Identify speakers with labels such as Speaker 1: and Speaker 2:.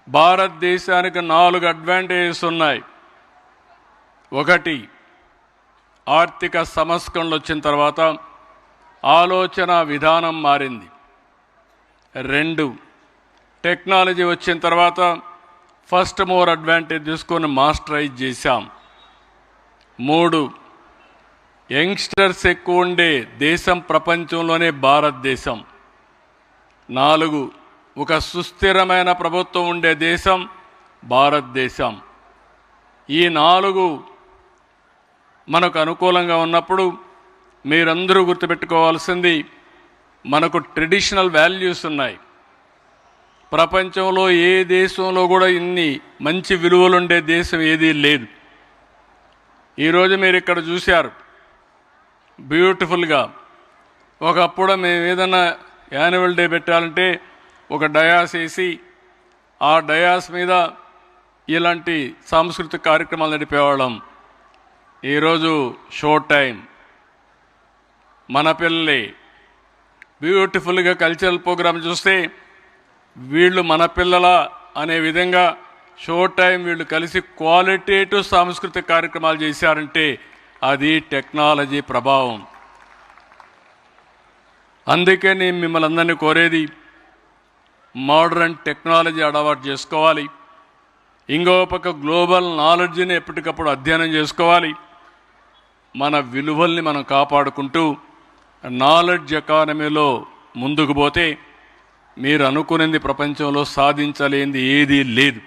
Speaker 1: భారతదేశానికి 4 అడ్వాంటేజెస్ ఉన్నాయి. ఒకటి, ఆర్థిక సంస్కరణలు వచ్చిన తర్వాత ఆలోచన విధానం మారింది. 2, టెక్నాలజీ వచ్చిన తర్వాత ఫస్ట్ మోర్ అడ్వాంటేజ్ తీసుకొని మాస్టరైజ్ చేశాం. 3, యంగ్స్టర్స్ ఎక్కువ ఉండే దేశం ప్రపంచంలోనే భారతదేశం. 4, ఒక సుస్థిరమైన ప్రభుత్వం ఉండే దేశం భారతదేశం. ఈ 4 మనకు అనుకూలంగా ఉన్నప్పుడు మీరందరూ గుర్తుపెట్టుకోవాల్సింది, మనకు ట్రెడిషనల్ వాల్యూస్ ఉన్నాయి. ప్రపంచంలో ఏ దేశంలో కూడా ఇన్ని మంచి విలువలు ఉండే దేశం ఏదీ లేదు. ఈరోజు మీరు ఇక్కడ చూశారు బ్యూటిఫుల్గా. ఒకప్పుడు మేము ఏదైనా యాన్యువల్ డే పెట్టాలంటే ఒక డయాస్ వేసి ఆ డయాస్ మీద ఇలాంటి సాంస్కృతిక కార్యక్రమాలు నడిపేవాళ్ళం. ఈరోజు షో టైం, మన పిల్లలే బ్యూటిఫుల్గా కల్చరల్ ప్రోగ్రామ్ చూస్తే వీళ్ళు మన పిల్లల అనే విధంగా షో టైం వీళ్ళు కలిసి క్వాలిటేటివ్ సాంస్కృతిక కార్యక్రమాలు చేశారంటే అది టెక్నాలజీ ప్రభావం. అందుకే నేను మిమ్మల్ని అందరినీ కోరేది, మోడర్న్ టెక్నాలజీ అలవాటు చేసుకోవాలి. ఇంకో పక్క గ్లోబల్ నాలెడ్జ్ని ఎప్పటికప్పుడు అధ్యయనం చేసుకోవాలి. మన విలువల్ని మనం కాపాడుకుంటూ నాలెడ్జ్ ఎకానమీలో ముందుకు పోతే మీరు అనుకునేది ప్రపంచంలో సాధించలేనిది ఏదీ లేదు.